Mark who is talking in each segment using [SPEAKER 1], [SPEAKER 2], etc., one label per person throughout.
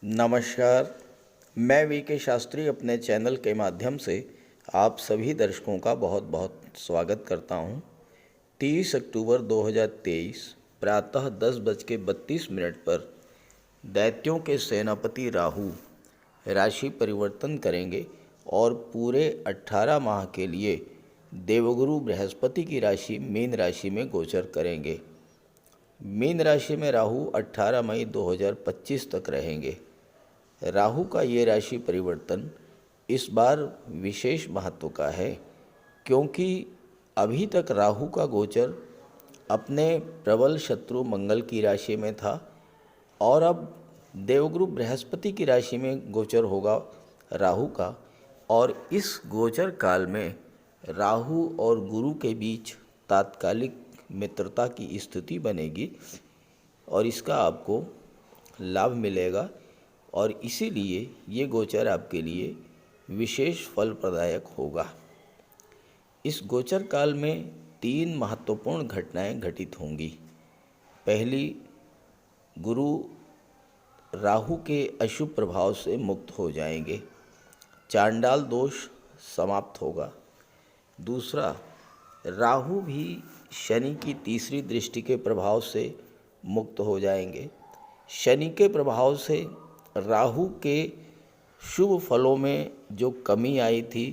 [SPEAKER 1] नमस्कार। मैं वी शास्त्री अपने चैनल के माध्यम से आप सभी दर्शकों का बहुत बहुत स्वागत करता हूं। 30 अक्टूबर 2023 प्रातः 10:32 पर दैत्यों के सेनापति राहु राशि परिवर्तन करेंगे और पूरे 18 माह के लिए देवगुरु बृहस्पति की राशि मीन राशि में गोचर करेंगे। मीन राशि में राहु 18 मई 2025 तक रहेंगे। राहु का ये राशि परिवर्तन इस बार विशेष महत्व का है, क्योंकि अभी तक राहु का गोचर अपने प्रबल शत्रु मंगल की राशि में था और अब देवगुरु बृहस्पति की राशि में गोचर होगा राहु का। और इस गोचर काल में राहु और गुरु के बीच तात्कालिक मित्रता की स्थिति बनेगी और इसका आपको लाभ मिलेगा और इसीलिए ये गोचर आपके लिए विशेष फल प्रदायक होगा। इस गोचर काल में 3 महत्वपूर्ण घटनाएं घटित होंगी। पहली, गुरु राहु के अशुभ प्रभाव से मुक्त हो जाएंगे, चांडाल दोष समाप्त होगा। दूसरा, राहु भी शनि की तीसरी दृष्टि के प्रभाव से मुक्त हो जाएंगे। शनि के प्रभाव से राहु के शुभ फलों में जो कमी आई थी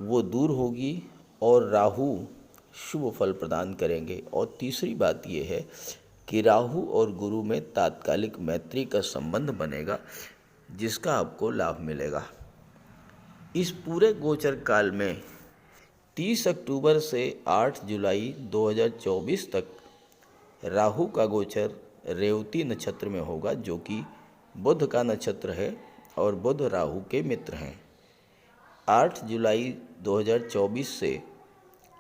[SPEAKER 1] वो दूर होगी और राहु शुभ फल प्रदान करेंगे। और तीसरी बात ये है कि राहु और गुरु में तात्कालिक मैत्री का संबंध बनेगा, जिसका आपको लाभ मिलेगा। इस पूरे गोचर काल में 30 अक्टूबर से 8 जुलाई 2024 तक राहु का गोचर रेवती नक्षत्र में होगा, जो कि बुध का नक्षत्र है और बुध राहु के मित्र हैं। 8 जुलाई 2024 से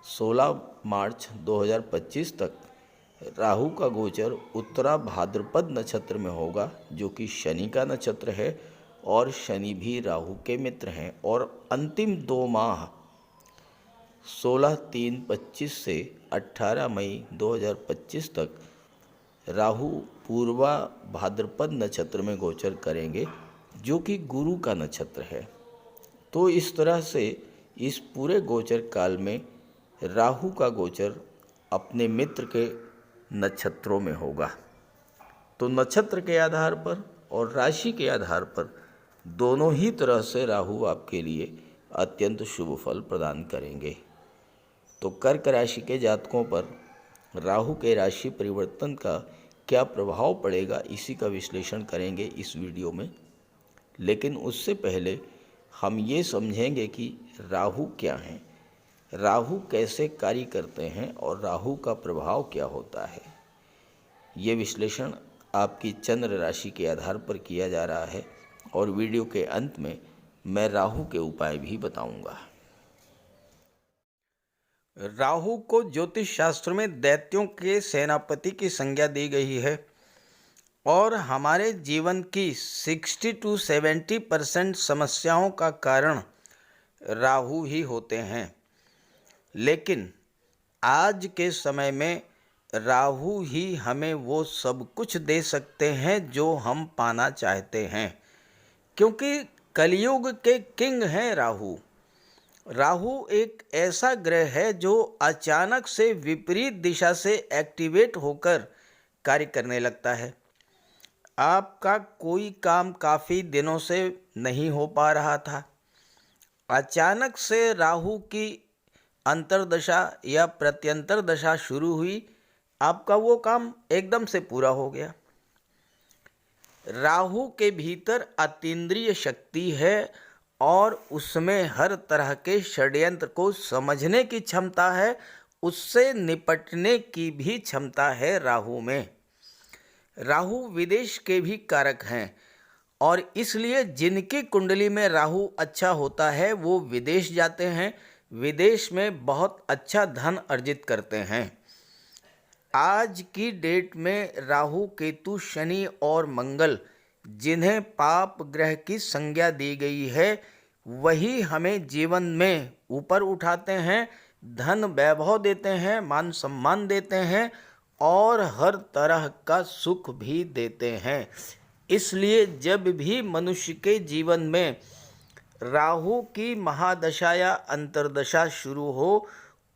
[SPEAKER 1] 16 मार्च 2025 तक राहु का गोचर उत्तरा भाद्रपद नक्षत्र में होगा, जो कि शनि का नक्षत्र है और शनि भी राहु के मित्र हैं। और अंतिम 2 माह 16/3/25 से 18 मई 2025 तक राहु पूर्वा भाद्रपद नक्षत्र में गोचर करेंगे, जो कि गुरु का नक्षत्र है। तो इस तरह से इस पूरे गोचर काल में राहु का गोचर अपने मित्र के नक्षत्रों में होगा। तो नक्षत्र के आधार पर और राशि के आधार पर दोनों ही तरह से राहु आपके लिए अत्यंत शुभ फल प्रदान करेंगे। तो कर्क राशि के जातकों पर राहु के राशि परिवर्तन का क्या प्रभाव पड़ेगा, इसी का विश्लेषण करेंगे इस वीडियो में। लेकिन उससे पहले हम ये समझेंगे कि राहु क्या हैं, राहु कैसे कार्य करते हैं और राहु का प्रभाव क्या होता है। ये विश्लेषण आपकी चंद्र राशि के आधार पर किया जा रहा है और वीडियो के अंत में मैं राहु के उपाय भी बताऊंगा। राहु को ज्योतिष शास्त्र में दैत्यों के सेनापति की संज्ञा दी गई है और हमारे जीवन की 60 to 70% समस्याओं का कारण राहु ही होते हैं। लेकिन आज के समय में राहु ही हमें वो सब कुछ दे सकते हैं जो हम पाना चाहते हैं, क्योंकि कलयुग के किंग हैं राहु। राहु एक ऐसा ग्रह है जो अचानक से विपरीत दिशा से एक्टिवेट होकर कार्य करने लगता है। आपका कोई काम काफ़ी दिनों से नहीं हो पा रहा था, अचानक से राहु की अंतर्दशा या प्रत्यंतर दशा शुरू हुई, आपका वो काम एकदम से पूरा हो गया। राहु के भीतर अतीन्द्रिय शक्ति है और उसमें हर तरह के षड्यंत्र को समझने की क्षमता है, उससे निपटने की भी क्षमता है राहु में। राहु विदेश के भी कारक हैं और इसलिए जिनकी कुंडली में राहु अच्छा होता है वो विदेश जाते हैं, विदेश में बहुत अच्छा धन अर्जित करते हैं। आज की डेट में राहु, केतु, शनि और मंगल, जिन्हें पाप ग्रह की संज्ञा दी गई है, वही हमें जीवन में ऊपर उठाते हैं, धन वैभव देते हैं, मान सम्मान देते हैं और हर तरह का सुख भी देते हैं। इसलिए जब भी मनुष्य के जीवन में राहु की महादशा या अंतर्दशा शुरू हो,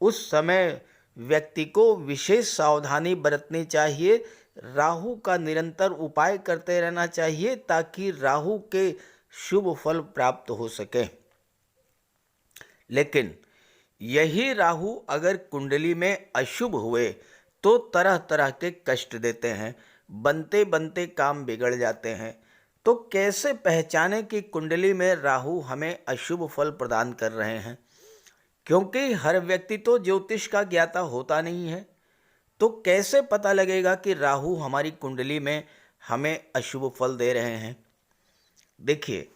[SPEAKER 1] उस समय व्यक्ति को विशेष सावधानी बरतनी चाहिए। राहु का निरंतर उपाय करते रहना चाहिए ताकि राहु के शुभ फल प्राप्त हो सके। लेकिन यही राहु अगर कुंडली में अशुभ हुए तो तरह तरह के कष्ट देते हैं, बनते बनते काम बिगड़ जाते हैं। तो कैसे पहचाने कि कुंडली में राहु हमें अशुभ फल प्रदान कर रहे हैं? क्योंकि हर व्यक्ति तो ज्योतिष का ज्ञाता होता नहीं है, तो कैसे पता लगेगा कि राहु हमारी कुंडली में हमें अशुभ फल दे रहे हैं? देखिए,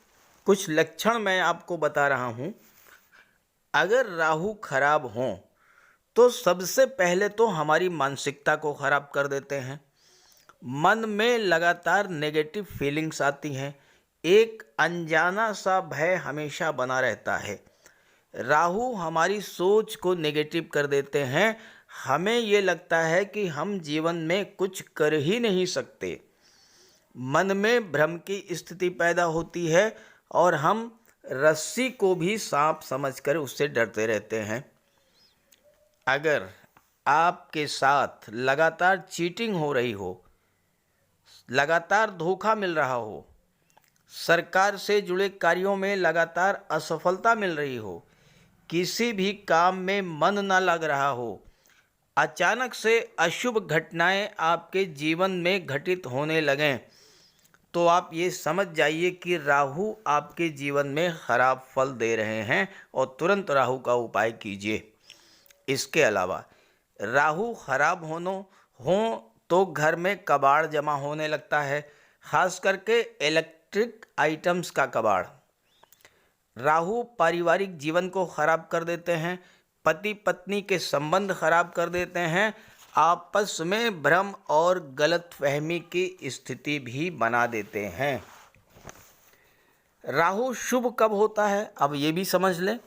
[SPEAKER 1] कुछ लक्षण मैं आपको बता रहा हूँ। अगर राहु खराब हों तो सबसे पहले तो हमारी मानसिकता को खराब कर देते हैं। मन में लगातार नेगेटिव फीलिंग्स आती हैं, एक अनजाना सा भय हमेशा बना रहता है। राहु हमारी सोच को नेगेटिव कर देते हैं, हमें ये लगता है कि हम जीवन में कुछ कर ही नहीं सकते। मन में भ्रम की स्थिति पैदा होती है और हम रस्सी को भी सांप समझकर उससे डरते रहते हैं। अगर आपके साथ लगातार चीटिंग हो रही हो, लगातार धोखा मिल रहा हो, सरकार से जुड़े कार्यों में लगातार असफलता मिल रही हो, किसी भी काम में मन ना लग रहा हो, अचानक से अशुभ घटनाएं आपके जीवन में घटित होने लगें, तो आप ये समझ जाइए कि राहु आपके जीवन में खराब फल दे रहे हैं और तुरंत राहु का उपाय कीजिए। इसके अलावा राहु खराब हो तो घर में कबाड़ जमा होने लगता है, खास करके इलेक्ट्रिक आइटम्स का कबाड़। राहु पारिवारिक जीवन को खराब कर देते हैं, पति पत्नी के संबंध खराब कर देते हैं, आपस में भ्रम और गलतफहमी की स्थिति भी बना देते हैं। राहु शुभ कब होता है, अब ये भी समझ लें।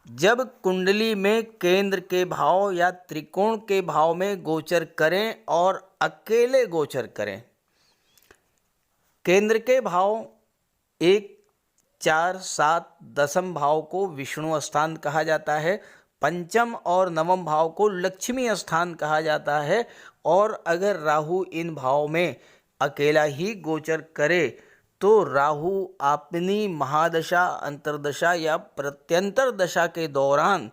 [SPEAKER 1] जब कुंडली में केंद्र के भाव या त्रिकोण के भाव में गोचर करें और अकेले गोचर करें। केंद्र के भाव 1, 4, 7, दशम भाव को विष्णु स्थान कहा जाता है, पंचम और नवम भाव को लक्ष्मी स्थान कहा जाता है। और अगर राहु इन भाव में अकेला ही गोचर करे तो राहु अपनी महादशा, अंतर्दशा या प्रत्यंतर दशा के दौरान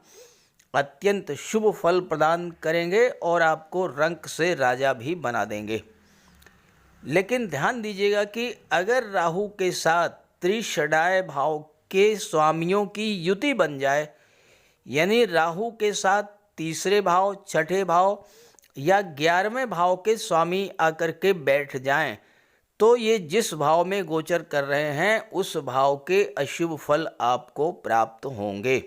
[SPEAKER 1] अत्यंत शुभ फल प्रदान करेंगे और आपको रंक से राजा भी बना देंगे। लेकिन ध्यान दीजिएगा कि अगर राहु के साथ त्रिषडाय भाव के स्वामियों की युति बन जाए, यानी राहु के साथ तीसरे भाव, छठे भाव या 11वें भाव के स्वामी आकर के बैठ जाएं, तो ये जिस भाव में गोचर कर रहे हैं उस भाव के अशुभ फल आपको प्राप्त होंगे।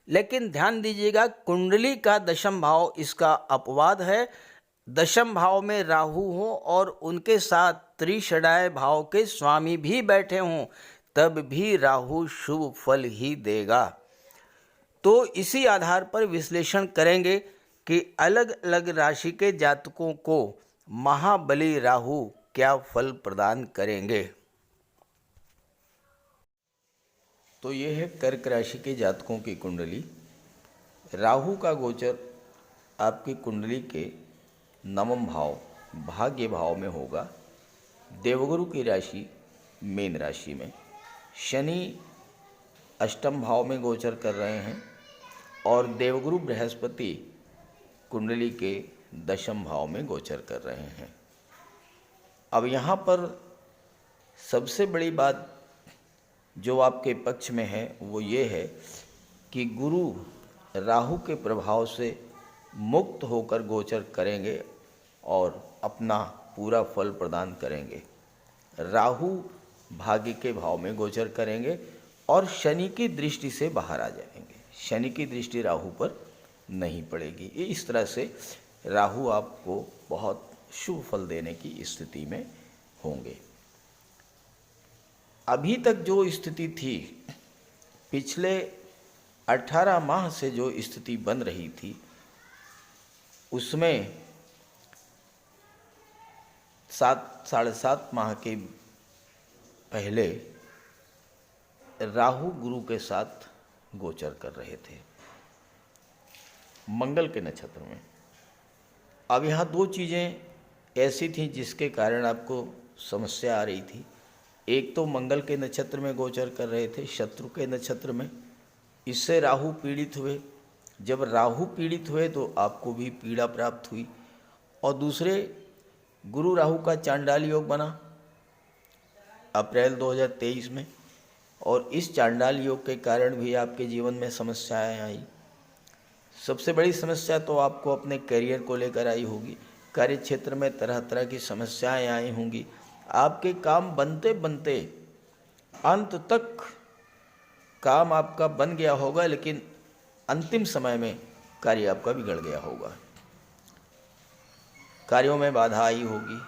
[SPEAKER 1] लेकिन ध्यान दीजिएगा, कुंडली का दशम भाव इसका अपवाद है। दशम भाव में राहु हो और उनके साथ त्रिषडाय भाव के स्वामी भी बैठे हों, तब भी राहु शुभ फल ही देगा। तो इसी आधार पर विश्लेषण करेंगे कि अलग अलग राशि के जातकों को महाबली राहु क्या फल प्रदान करेंगे। तो ये है कर्क राशि के जातकों की कुंडली। राहु का गोचर आपकी कुंडली के नवम भाव, भाग्य भाव में होगा। देवगुरु की राशि मीन राशि में, शनि अष्टम भाव में गोचर कर रहे हैं और देवगुरु बृहस्पति कुंडली के दशम भाव में गोचर कर रहे हैं। अब यहाँ पर सबसे बड़ी बात जो आपके पक्ष में है वो ये है कि गुरु राहु के प्रभाव से मुक्त होकर गोचर करेंगे और अपना पूरा फल प्रदान करेंगे। राहु भाग्य के भाव में गोचर करेंगे और शनि की दृष्टि से बाहर आ जाएंगे। शनि की दृष्टि राहु पर नहीं पड़ेगी। इस तरह से राहु आपको बहुत शुभ फल देने की स्थिति में होंगे। अभी तक जो स्थिति थी, पिछले 18 माह से जो स्थिति बन रही थी, उसमें साढ़े सात माह के पहले राहु गुरु के साथ गोचर कर रहे थे मंगल के नक्षत्र में। अब यहाँ दो चीज़ें ऐसी थीं जिसके कारण आपको समस्या आ रही थी। एक तो मंगल के नक्षत्र में गोचर कर रहे थे, शत्रु के नक्षत्र में, इससे राहु पीड़ित हुए। जब राहु पीड़ित हुए तो आपको भी पीड़ा प्राप्त हुई। और दूसरे, गुरु राहु का चांडाल योग बना अप्रैल 2023 में, और इस चांडाल योग के कारण भी आपके जीवन में समस्याएं आई। सबसे बड़ी समस्या तो आपको अपने करियर को लेकर आई होगी। कार्य क्षेत्र में तरह तरह की समस्याएं आई होंगी। आपके काम बनते बनते अंत तक काम आपका बन गया होगा, लेकिन अंतिम समय में कार्य आपका बिगड़ गया होगा। कार्यों में बाधा आई होगी।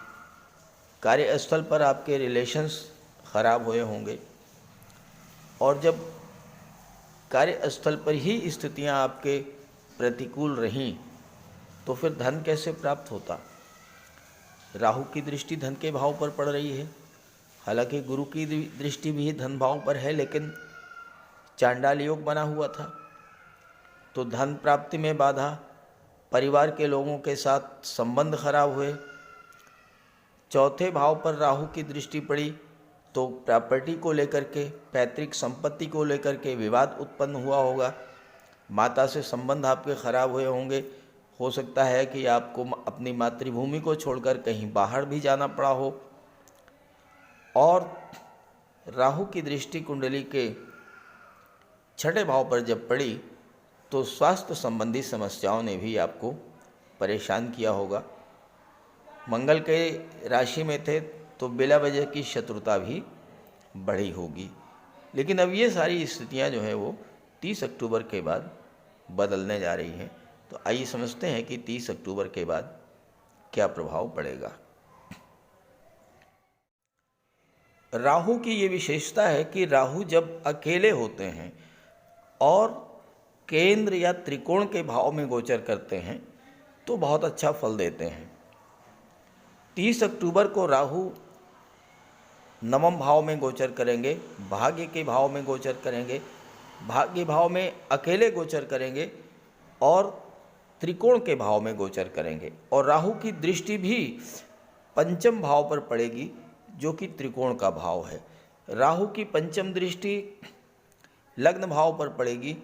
[SPEAKER 1] कार्यस्थल पर आपके रिलेशंस खराब हुए होंगे। और जब कार्यस्थल पर ही स्थितियां आपके प्रतिकूल रहीं तो फिर धन कैसे प्राप्त होता। राहु की दृष्टि धन के भाव पर पड़ रही है। हालांकि गुरु की दृष्टि भी धन भाव पर है, लेकिन चांडाल योग बना हुआ था तो धन प्राप्ति में बाधा, परिवार के लोगों के साथ संबंध खराब हुए। चौथे भाव पर राहु की दृष्टि पड़ी तो प्रॉपर्टी को लेकर के, पैतृक संपत्ति को लेकर के विवाद उत्पन्न हुआ होगा। माता से संबंध आपके खराब हुए होंगे। हो सकता है कि आपको अपनी मातृभूमि को छोड़कर कहीं बाहर भी जाना पड़ा हो। और राहु की दृष्टि कुंडली के छठे भाव पर जब पड़ी तो स्वास्थ्य संबंधी समस्याओं ने भी आपको परेशान किया होगा। मंगल के राशि में थे तो बिला वजह की शत्रुता भी बढ़ी होगी। लेकिन अब ये सारी स्थितियां जो है वो 30 अक्टूबर के बाद बदलने जा रही हैं। तो आइए समझते हैं कि 30 अक्टूबर के बाद क्या प्रभाव पड़ेगा। राहु की ये विशेषता है कि राहु जब अकेले होते हैं और केंद्र या त्रिकोण के भाव में गोचर करते हैं तो बहुत अच्छा फल देते हैं। 30 अक्टूबर को राहु नवम भाव में गोचर करेंगे, भाग्य के भाव में गोचर करेंगे, भाग्य भाव में अकेले गोचर करेंगे और त्रिकोण के भाव में गोचर करेंगे। और राहु की दृष्टि भी पंचम भाव पर पड़ेगी जो कि त्रिकोण का भाव है। राहु की पंचम दृष्टि लग्न भाव पर पड़ेगी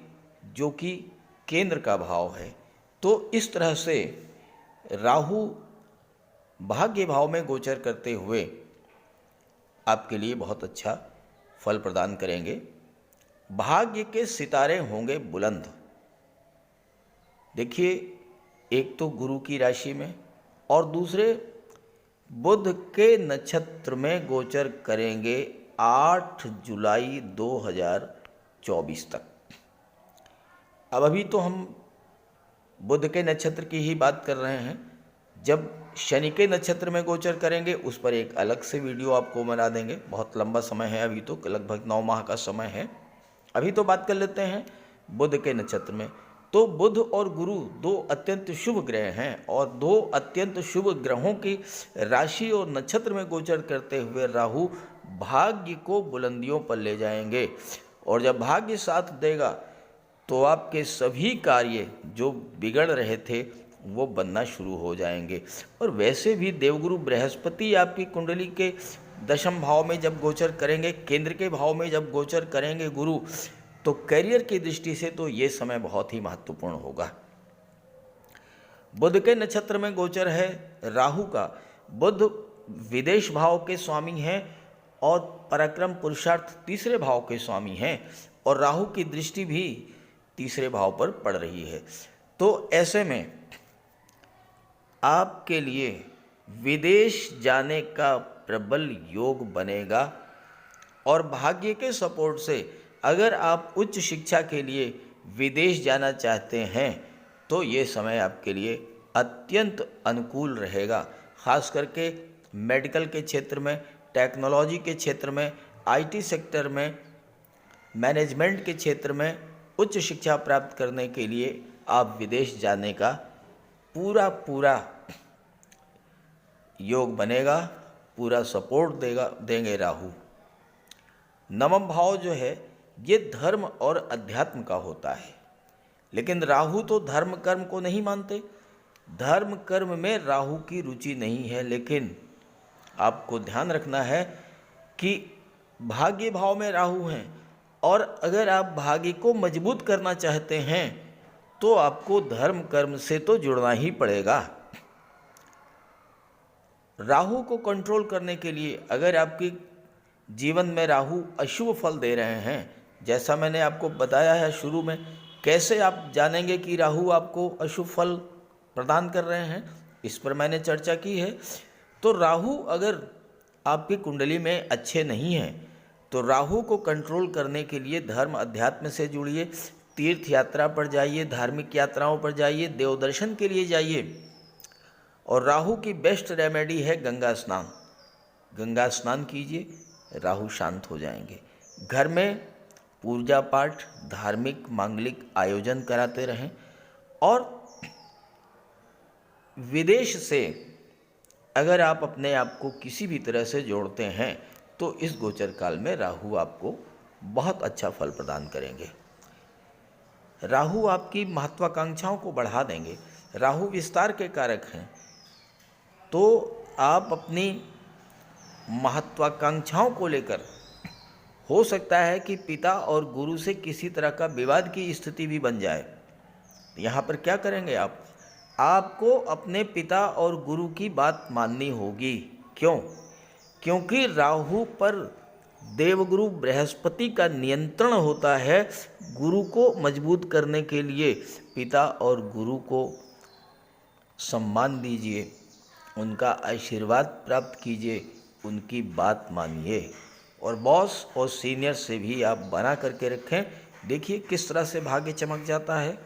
[SPEAKER 1] जो कि केंद्र का भाव है। तो इस तरह से राहु भाग्य भाव में गोचर करते हुए आपके लिए बहुत अच्छा फल प्रदान करेंगे। भाग्य के सितारे होंगे बुलंद। देखिए, एक तो गुरु की राशि में और दूसरे बुध के नक्षत्र में गोचर करेंगे 8 जुलाई 2024 तक। अब अभी तो हम बुध के नक्षत्र की ही बात कर रहे हैं। जब शनि के नक्षत्र में गोचर करेंगे उस पर एक अलग से वीडियो आपको बना देंगे। बहुत लंबा समय है, अभी तो लगभग 9 माह का समय है। अभी तो बात कर लेते हैं बुध के नक्षत्र में। तो बुध और गुरु दो अत्यंत शुभ ग्रह हैं और दो अत्यंत शुभ ग्रहों की राशि और नक्षत्र में गोचर करते हुए राहु भाग्य को बुलंदियों पर ले जाएंगे। और जब भाग्य साथ देगा तो आपके सभी कार्य जो बिगड़ रहे थे वो बनना शुरू हो जाएंगे। और वैसे भी देवगुरु बृहस्पति आपकी कुंडली के दशम भाव में जब गोचर करेंगे, केंद्र के भाव में जब गोचर करेंगे गुरु, तो करियर की दृष्टि से तो ये समय बहुत ही महत्वपूर्ण होगा। बुध के नक्षत्र में गोचर है राहु का। बुध विदेश भाव के स्वामी हैं और पराक्रम पुरुषार्थ तीसरे भाव के स्वामी हैं और राहु की दृष्टि भी तीसरे भाव पर पड़ रही है। तो ऐसे में आपके लिए विदेश जाने का प्रबल योग बनेगा और भाग्य के सपोर्ट से अगर आप उच्च शिक्षा के लिए विदेश जाना चाहते हैं तो ये समय आपके लिए अत्यंत अनुकूल रहेगा। खास करके मेडिकल के क्षेत्र में, टेक्नोलॉजी के क्षेत्र में, आईटी सेक्टर में, मैनेजमेंट के क्षेत्र में उच्च शिक्षा प्राप्त करने के लिए आप विदेश जाने का पूरा योग बनेगा, पूरा सपोर्ट देंगे राहु। नवम भाव जो है ये धर्म और अध्यात्म का होता है, लेकिन राहु तो धर्म कर्म को नहीं मानते। धर्म कर्म में राहु की रुचि नहीं है, लेकिन आपको ध्यान रखना है कि भाग्य भाव में राहु हैं, और अगर आप भाग्य को मजबूत करना चाहते हैं तो आपको धर्म कर्म से तो जुड़ना ही पड़ेगा। राहु को कंट्रोल करने के लिए अगर आपके जीवन में राहु अशुभ फल दे रहे हैं, जैसा मैंने आपको बताया है शुरू में, कैसे आप जानेंगे कि राहु आपको अशुभ फल प्रदान कर रहे हैं, इस पर मैंने चर्चा की है। तो राहु अगर आपकी कुंडली में अच्छे नहीं हैं तो राहु को कंट्रोल करने के लिए धर्म अध्यात्म से जुड़िए, तीर्थ यात्रा पर जाइए, धार्मिक यात्राओं पर जाइए, देव दर्शन के लिए जाइए। और राहु की बेस्ट रेमेडी है गंगा स्नान। गंगा स्नान कीजिए, राहु शांत हो जाएंगे। घर में पूजा पाठ, धार्मिक मांगलिक आयोजन कराते रहें। और विदेश से अगर आप अपने आप को किसी भी तरह से जोड़ते हैं तो इस गोचर काल में राहु आपको बहुत अच्छा फल प्रदान करेंगे। राहु आपकी महत्वाकांक्षाओं को बढ़ा देंगे। राहु विस्तार के कारक हैं, तो आप अपनी महत्वाकांक्षाओं को लेकर हो सकता है कि पिता और गुरु से किसी तरह का विवाद की स्थिति भी बन जाए। यहाँ पर क्या करेंगे आप? आपको अपने पिता और गुरु की बात माननी होगी। क्यों? क्योंकि राहु पर देवगुरु बृहस्पति का नियंत्रण होता है। गुरु को मजबूत करने के लिए पिता और गुरु को सम्मान दीजिए, उनका आशीर्वाद प्राप्त कीजिए, उनकी बात मानिए, और बॉस और सीनियर से भी आप बना करके रखें। देखिए किस तरह से भाग्य चमक जाता है।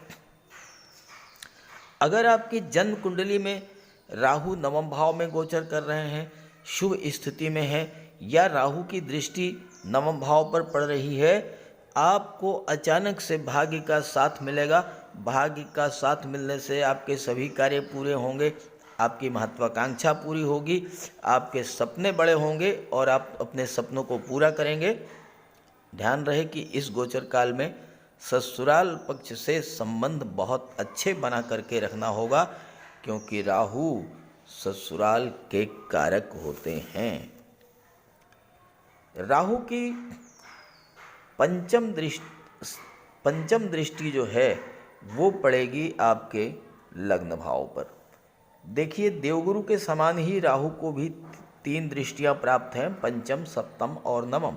[SPEAKER 1] अगर आपकी जन्म कुंडली में राहु नवम भाव में गोचर कर रहे हैं, शुभ स्थिति में है, या राहु की दृष्टि नवम भाव पर पड़ रही है, आपको अचानक से भाग्य का साथ मिलेगा। भाग्य का साथ मिलने से आपके सभी कार्य पूरे होंगे, आपकी महत्वाकांक्षा पूरी होगी, आपके सपने बड़े होंगे और आप अपने सपनों को पूरा करेंगे। ध्यान रहे कि इस गोचर काल में ससुराल पक्ष से संबंध बहुत अच्छे बना करके रखना होगा, क्योंकि राहु ससुराल के कारक होते हैं। राहु की पंचम दृष्टि जो है वो पड़ेगी आपके लग्न भाव पर। देखिए देवगुरु के समान ही राहु को भी 3 दृष्टियां प्राप्त हैं, पंचम, सप्तम और नवम।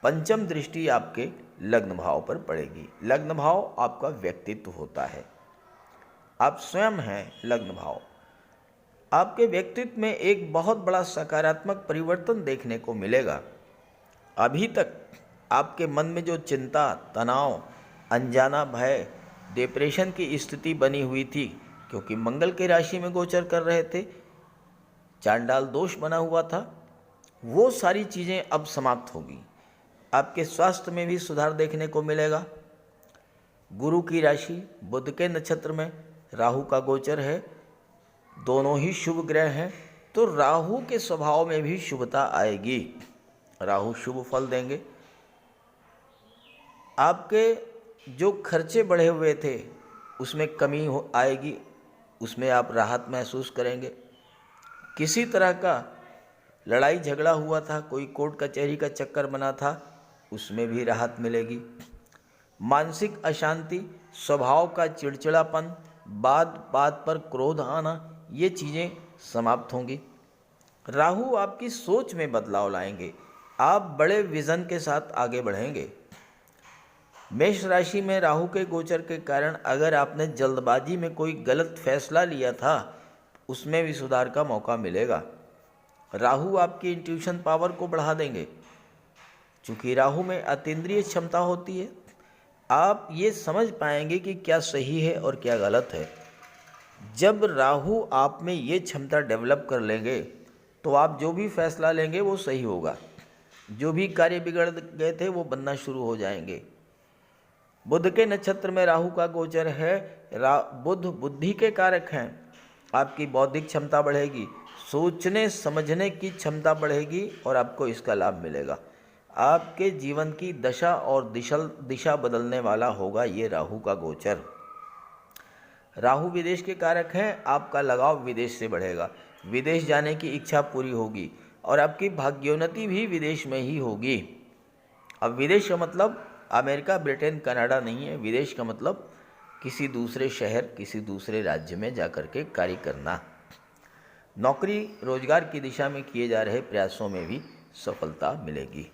[SPEAKER 1] पंचम दृष्टि आपके लग्न भाव पर पड़ेगी। लग्न भाव आपका व्यक्तित्व होता है, आप स्वयं हैं लग्न भाव। आपके व्यक्तित्व में एक बहुत बड़ा सकारात्मक परिवर्तन देखने को मिलेगा। अभी तक आपके मन में जो चिंता, तनाव, अनजाना भय, डिप्रेशन की स्थिति बनी हुई थी, क्योंकि मंगल के राशि में गोचर कर रहे थे, चांडाल दोष बना हुआ था, वो सारी चीज़ें अब समाप्त होगी। आपके स्वास्थ्य में भी सुधार देखने को मिलेगा। गुरु की राशि बुध के नक्षत्र में राहु का गोचर है, दोनों ही शुभ ग्रह हैं, तो राहु के स्वभाव में भी शुभता आएगी। राहु शुभ फल देंगे। आपके जो खर्चे बढ़े हुए थे उसमें कमी आएगी, उसमें आप राहत महसूस करेंगे। किसी तरह का लड़ाई झगड़ा हुआ था, कोई कोर्ट कचहरी का चक्कर बना था, उसमें भी राहत मिलेगी। मानसिक अशांति, स्वभाव का चिड़चिड़ापन, बात बात पर क्रोध आना, ये चीज़ें समाप्त होंगी। राहु आपकी सोच में बदलाव लाएंगे, आप बड़े विज़न के साथ आगे बढ़ेंगे। मेष राशि में राहु के गोचर के कारण अगर आपने जल्दबाजी में कोई गलत फैसला लिया था, उसमें भी सुधार का मौका मिलेगा। राहु आपकी इंट्यूशन पावर को बढ़ा देंगे। चूँकि राहु में अतीन्द्रिय क्षमता होती है, आप ये समझ पाएंगे कि क्या सही है और क्या गलत है। जब राहु आप में ये क्षमता डेवलप कर लेंगे तो आप जो भी फैसला लेंगे वो सही होगा। जो भी कार्य बिगड़ गए थे वो बनना शुरू हो जाएंगे। बुध के नक्षत्र में राहु का गोचर है। बुध बुद्धि के कारक हैं आपकी बौद्धिक क्षमता बढ़ेगी, सोचने समझने की क्षमता बढ़ेगी और आपको इसका लाभ मिलेगा। आपके जीवन की दशा और दिशा बदलने वाला होगा ये राहु का गोचर। राहु विदेश के कारक हैं, आपका लगाव विदेश से बढ़ेगा, विदेश जाने की इच्छा पूरी होगी और आपकी भाग्योन्नति भी विदेश में ही होगी। अब विदेश का मतलब अमेरिका, ब्रिटेन, कनाडा नहीं है। विदेश का मतलब किसी दूसरे शहर, किसी दूसरे राज्य में जाकर के कार्य करना। नौकरी रोजगार की दिशा में किए जा रहे प्रयासों में भी सफलता मिलेगी।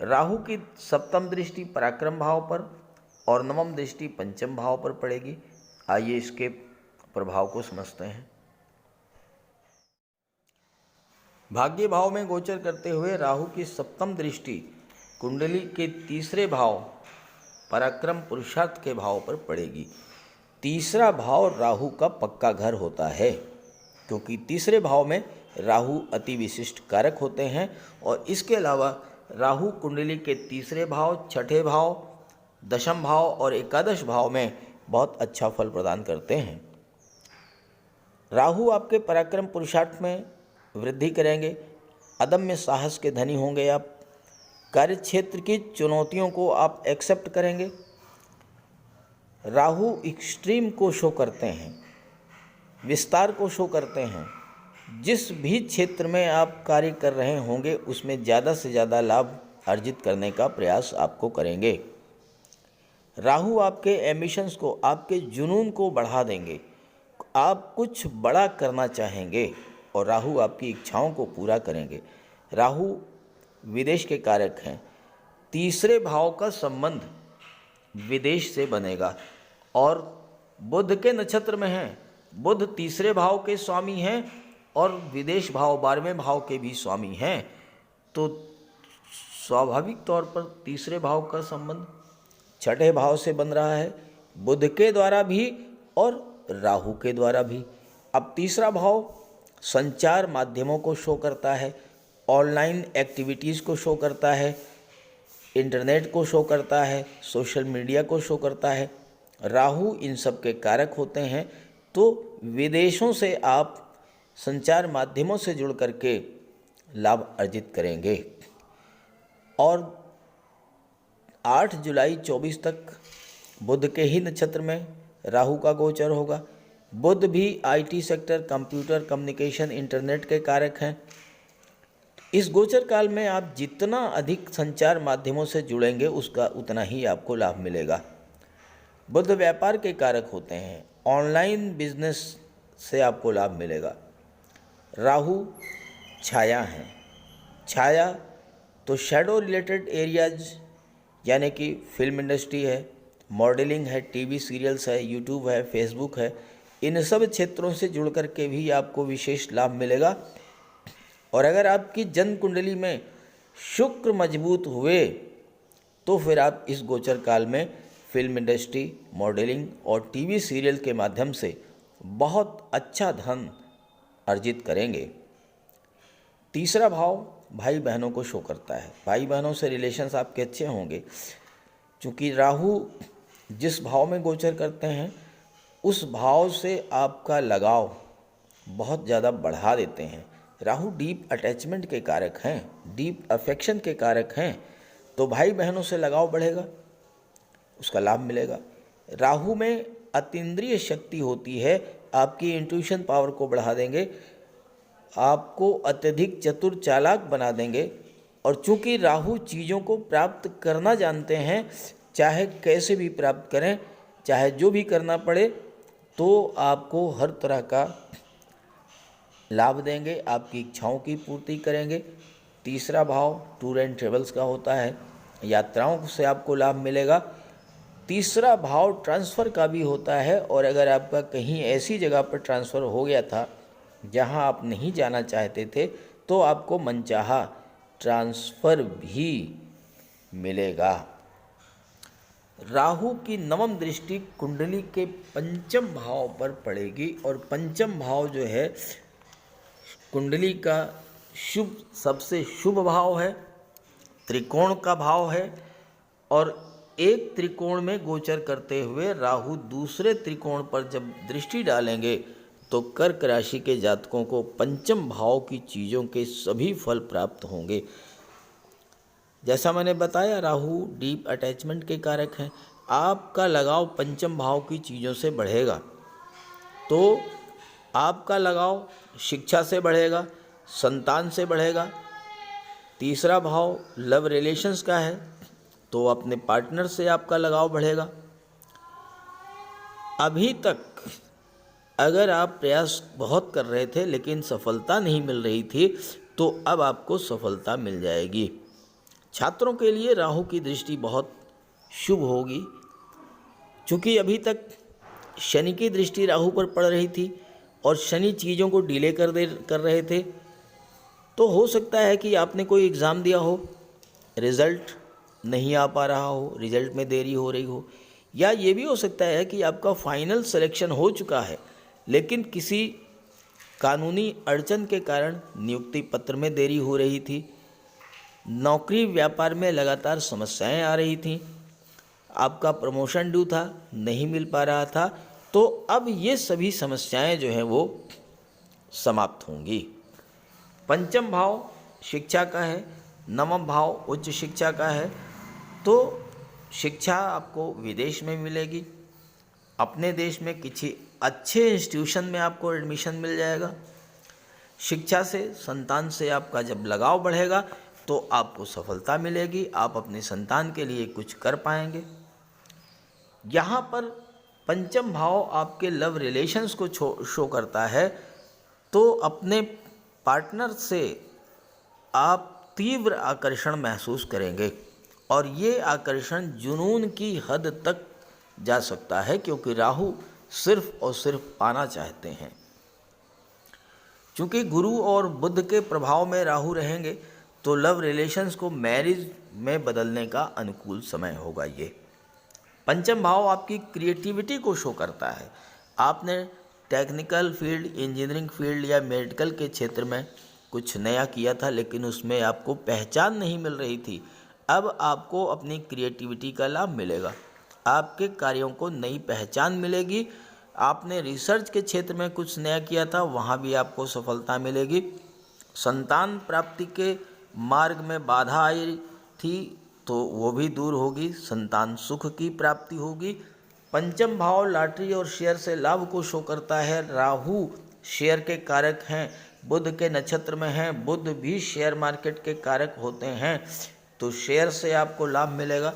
[SPEAKER 1] राहु की सप्तम दृष्टि पराक्रम भाव पर और नवम दृष्टि पंचम भाव पर पड़ेगी। आइए इसके प्रभाव को समझते हैं। भाग्य भाव में गोचर करते हुए राहु की सप्तम दृष्टि कुंडली के तीसरे भाव पराक्रम पुरुषार्थ के भाव पर पड़ेगी। तीसरा भाव राहु का पक्का घर होता है, क्योंकि तीसरे भाव में राहु अति विशिष्ट कारक होते हैं और इसके अलावा राहु कुंडली के तीसरे भाव, छठे भाव, दशम भाव और एकादश भाव में बहुत अच्छा फल प्रदान करते हैं। राहु आपके पराक्रम पुरुषार्थ में वृद्धि करेंगे, अदम्य साहस के धनी होंगे आप, कार्य क्षेत्र की चुनौतियों को आप एक्सेप्ट करेंगे। राहु एक्सट्रीम को शो करते हैं, विस्तार को शो करते हैं। जिस भी क्षेत्र में आप कार्य कर रहे होंगे उसमें ज़्यादा से ज़्यादा लाभ अर्जित करने का प्रयास आपको करेंगे। राहु आपके एम्बिशंस को, आपके जुनून को बढ़ा देंगे। आप कुछ बड़ा करना चाहेंगे और राहु आपकी इच्छाओं को पूरा करेंगे। राहु विदेश के कारक हैं। तीसरे भाव का संबंध विदेश से बनेगा और बुध के नक्षत्र में है। बुध तीसरे भाव के स्वामी हैं और विदेश भाव 12वें भाव के भी स्वामी हैं, तो स्वाभाविक तौर पर तीसरे भाव का संबंध छठे भाव से बन रहा है, बुध के द्वारा भी और राहु के द्वारा भी। अब तीसरा भाव संचार माध्यमों को शो करता है, ऑनलाइन एक्टिविटीज़ को शो करता है, इंटरनेट को शो करता है, सोशल मीडिया को शो करता है। राहु इन सब के कारक होते हैं, तो विदेशों से आप संचार माध्यमों से जुड़ करके लाभ अर्जित करेंगे। और 8 जुलाई 24 तक बुध के ही नक्षत्र में राहु का गोचर होगा। बुध भी IT sector, computer, communication, internet के कारक हैं। इस गोचर काल में आप जितना अधिक संचार माध्यमों से जुड़ेंगे उसका उतना ही आपको लाभ मिलेगा। बुध व्यापार के कारक होते हैं, ऑनलाइन बिजनेस से आपको लाभ मिलेगा। राहु छाया हैं। छाया तो शैडो रिलेटेड एरियाज, यानी कि फिल्म इंडस्ट्री है, मॉडलिंग है, टीवी सीरियल्स है, यूट्यूब है, फेसबुक है, इन सब क्षेत्रों से जुड़ कर के भी आपको विशेष लाभ मिलेगा। और अगर आपकी जन्म कुंडली में शुक्र मजबूत हुए तो फिर आप इस गोचर काल में फिल्म इंडस्ट्री, मॉडलिंग और टीवी सीरियल के माध्यम से बहुत अच्छा धन अर्जित करेंगे। तीसरा भाव भाई बहनों को शो करता है। भाई बहनों से रिलेशंस आपके अच्छे होंगे, क्योंकि राहु जिस भाव में गोचर करते हैं उस भाव से आपका लगाव बहुत ज़्यादा बढ़ा देते हैं। राहु डीप अटैचमेंट के कारक हैं, डीप अफेक्शन के कारक हैं, तो भाई बहनों से लगाव बढ़ेगा, उसका लाभ मिलेगा। राहु में अतीन्द्रिय शक्ति होती है, आपकी इंट्यूशन पावर को बढ़ा देंगे, आपको अत्यधिक चतुर चालाक बना देंगे। और चूंकि राहु चीज़ों को प्राप्त करना जानते हैं, चाहे कैसे भी प्राप्त करें, चाहे जो भी करना पड़े, तो आपको हर तरह का लाभ देंगे, आपकी इच्छाओं की पूर्ति करेंगे। तीसरा भाव टूर एंड ट्रेवल्स का होता है, यात्राओं से आपको लाभ मिलेगा। तीसरा भाव ट्रांसफ़र का भी होता है, और अगर आपका कहीं ऐसी जगह पर ट्रांसफ़र हो गया था जहां आप नहीं जाना चाहते थे, तो आपको मनचाहा ट्रांसफ़र भी मिलेगा। राहु की नवम दृष्टि कुंडली के पंचम भाव पर पड़ेगी, और पंचम भाव जो है कुंडली का शुभ, सबसे शुभ भाव है, त्रिकोण का भाव है। और एक त्रिकोण में गोचर करते हुए राहु दूसरे त्रिकोण पर जब दृष्टि डालेंगे तो कर्क राशि के जातकों को पंचम भाव की चीज़ों के सभी फल प्राप्त होंगे। जैसा मैंने बताया, राहु डीप अटैचमेंट के कारक हैं। आपका लगाव पंचम भाव की चीज़ों से बढ़ेगा तो आपका लगाव शिक्षा से बढ़ेगा, संतान से बढ़ेगा। तीसरा भाव लव रिलेशंस का है तो अपने पार्टनर से आपका लगाव बढ़ेगा। अभी तक अगर आप प्रयास बहुत कर रहे थे लेकिन सफलता नहीं मिल रही थी तो अब आपको सफलता मिल जाएगी। छात्रों के लिए राहु की दृष्टि बहुत शुभ होगी। चूँकि अभी तक शनि की दृष्टि राहु पर पड़ रही थी और शनि चीज़ों को डिले कर रहे थे, तो हो सकता है कि आपने कोई एग्ज़ाम दिया हो, रिज़ल्ट नहीं आ पा रहा हो, रिज़ल्ट में देरी हो रही हो, या ये भी हो सकता है कि आपका फाइनल सिलेक्शन हो चुका है लेकिन किसी कानूनी अड़चन के कारण नियुक्ति पत्र में देरी हो रही थी, नौकरी व्यापार में लगातार समस्याएं आ रही थीं, आपका प्रमोशन ड्यू था, नहीं मिल पा रहा था, तो अब ये सभी समस्याएं जो हैं वो समाप्त होंगी। पंचम भाव शिक्षा का है, नवम भाव उच्च शिक्षा का है, तो शिक्षा आपको विदेश में मिलेगी, अपने देश में किसी अच्छे इंस्टीट्यूशन में आपको एडमिशन मिल जाएगा। शिक्षा से, संतान से आपका जब लगाव बढ़ेगा तो आपको सफलता मिलेगी, आप अपने संतान के लिए कुछ कर पाएंगे। यहाँ पर पंचम भाव आपके लव रिलेशंस को शो करता है, तो अपने पार्टनर से आप तीव्र आकर्षण महसूस करेंगे और ये आकर्षण जुनून की हद तक जा सकता है, क्योंकि राहु सिर्फ और सिर्फ पाना चाहते हैं। चूँकि गुरु और बुध के प्रभाव में राहु रहेंगे तो लव रिलेशंस को मैरिज में बदलने का अनुकूल समय होगा। ये पंचम भाव आपकी क्रिएटिविटी को शो करता है। आपने टेक्निकल फील्ड, इंजीनियरिंग फील्ड या मेडिकल के क्षेत्र में कुछ नया किया था लेकिन उसमें आपको पहचान नहीं मिल रही थी, अब आपको अपनी क्रिएटिविटी का लाभ मिलेगा, आपके कार्यों को नई पहचान मिलेगी। आपने रिसर्च के क्षेत्र में कुछ नया किया था, वहाँ भी आपको सफलता मिलेगी। संतान प्राप्ति के मार्ग में बाधा आई थी तो वो भी दूर होगी, संतान सुख की प्राप्ति होगी। पंचम भाव लॉटरी और शेयर से लाभ को शो करता है। राहु शेयर के कारक हैं, बुध के नक्षत्र में हैं, बुध भी शेयर मार्केट के कारक होते हैं, तो शेयर से आपको लाभ मिलेगा,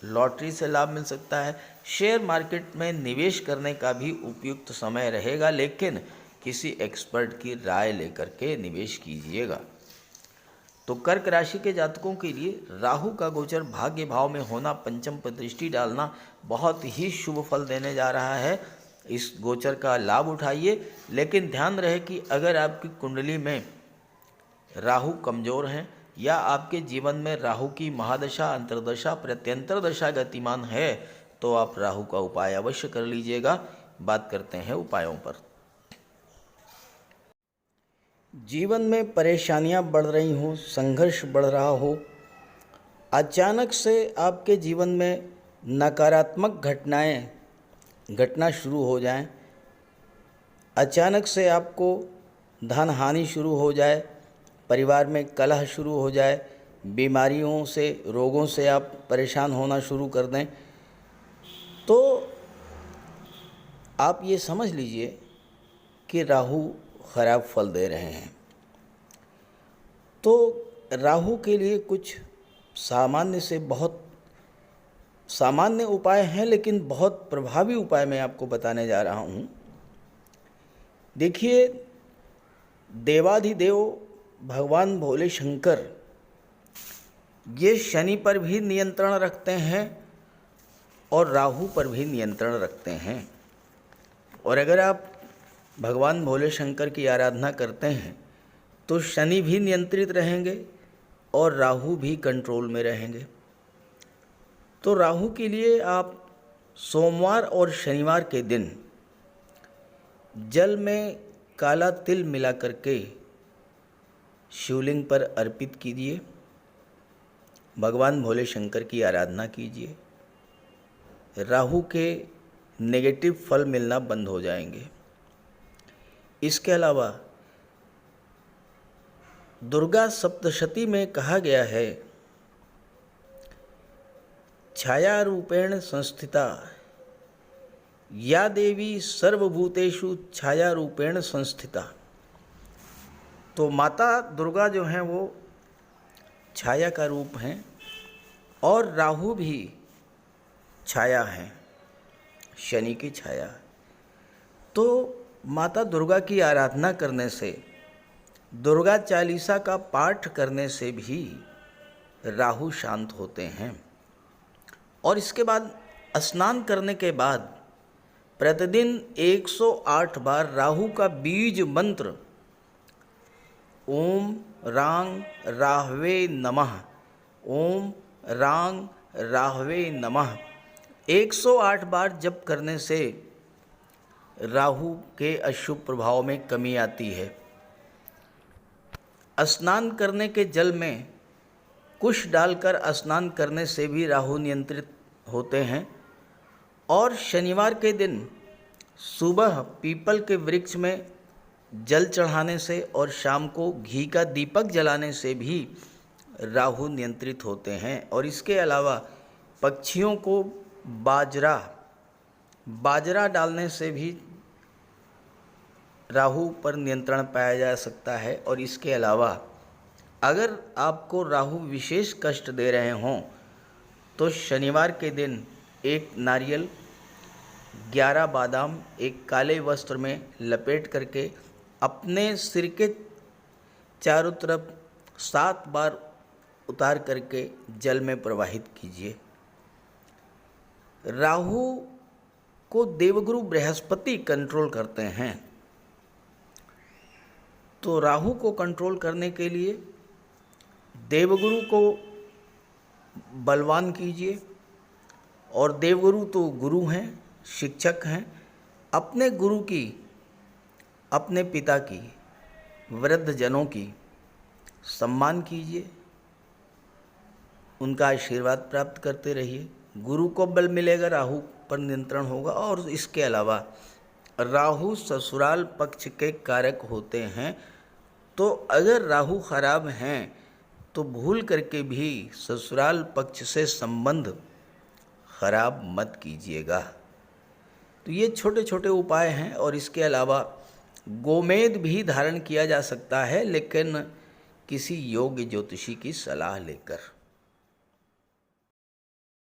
[SPEAKER 1] लॉटरी से लाभ मिल सकता है। शेयर मार्केट में निवेश करने का भी उपयुक्त समय रहेगा, लेकिन किसी एक्सपर्ट की राय लेकर के निवेश कीजिएगा। तो कर्क राशि के जातकों के लिए राहु का गोचर भाग्य भाव में होना, पंचम पर दृष्टि डालना बहुत ही शुभ फल देने जा रहा है। इस गोचर का लाभ उठाइए, लेकिन ध्यान रहे कि अगर आपकी कुंडली में राहु कमज़ोर हैं या आपके जीवन में राहु की महादशा, अंतर्दशा, प्रत्यंतर दशा गतिमान है तो आप राहु का उपाय अवश्य कर लीजिएगा। बात करते हैं उपायों पर। जीवन में परेशानियां बढ़ रही हों, संघर्ष बढ़ रहा हो, अचानक से आपके जीवन में नकारात्मक घटनाएं घटना शुरू हो जाएं, अचानक से आपको धन हानि शुरू हो जाए, परिवार में कलह शुरू हो जाए, बीमारियों से, रोगों से आप परेशान होना शुरू कर दें, तो आप ये समझ लीजिए कि राहु खराब फल दे रहे हैं। तो राहु के लिए कुछ सामान्य से बहुत सामान्य उपाय हैं, लेकिन बहुत प्रभावी उपाय मैं आपको बताने जा रहा हूँ। देखिए, देवाधिदेव भगवान भोले शंकर ये शनि पर भी नियंत्रण रखते हैं और राहु पर भी नियंत्रण रखते हैं। और अगर आप भगवान भोले शंकर की आराधना करते हैं तो शनि भी नियंत्रित रहेंगे और राहु भी कंट्रोल में रहेंगे। तो राहु के लिए आप सोमवार और शनिवार के दिन जल में काला तिल मिला करके शिवलिंग पर अर्पित कीजिए, भगवान भोले शंकर की आराधना कीजिए, राहु के नेगेटिव फल मिलना बंद हो जाएंगे। इसके अलावा दुर्गा सप्तशती में कहा गया है, छाया रूपेण संस्थिता या देवी सर्वभूतेषु छाया रूपेण संस्थिता। तो माता दुर्गा जो हैं वो छाया का रूप हैं और राहु भी छाया हैं, शनि की छाया। तो माता दुर्गा की आराधना करने से, दुर्गा चालीसा का पाठ करने से भी राहु शांत होते हैं। और इसके बाद स्नान करने के बाद प्रतिदिन 108 बार राहु का बीज मंत्र ओम रांग राहवे नमः, ओम रांग राहवे नमः 108 बार जप करने से राहु के अशुभ प्रभाव में कमी आती है। स्नान करने के जल में कुश डालकर स्नान करने से भी राहु नियंत्रित होते हैं। और शनिवार के दिन सुबह पीपल के वृक्ष में जल चढ़ाने से और शाम को घी का दीपक जलाने से भी राहु नियंत्रित होते हैं। और इसके अलावा पक्षियों को बाजरा डालने से भी राहु पर नियंत्रण पाया जा सकता है। और इसके अलावा अगर आपको राहु विशेष कष्ट दे रहे हों तो शनिवार के दिन एक नारियल, 11 बादाम एक काले वस्त्र में लपेट करके अपने सिर के चारों तरफ 7 बार उतार करके जल में प्रवाहित कीजिए। राहु को देवगुरु बृहस्पति कंट्रोल करते हैं। तो राहु को कंट्रोल करने के लिए देवगुरु को बलवान कीजिए। और देवगुरु तो गुरु हैं, शिक्षक हैं। अपने गुरु की, अपने पिता की, वृद्ध जनों की सम्मान कीजिए, उनका आशीर्वाद प्राप्त करते रहिए। गुरु को बल मिलेगा, राहु पर नियंत्रण होगा। और इसके अलावा राहु ससुराल पक्ष के कारक होते हैं। तो अगर राहु खराब हैं तो भूल करके भी ससुराल पक्ष से संबंध खराब मत कीजिएगा। तो ये छोटे छोटे उपाय हैं। और इसके अलावा गोमेद भी धारण किया जा सकता है, लेकिन किसी योग्य ज्योतिषी की सलाह लेकर।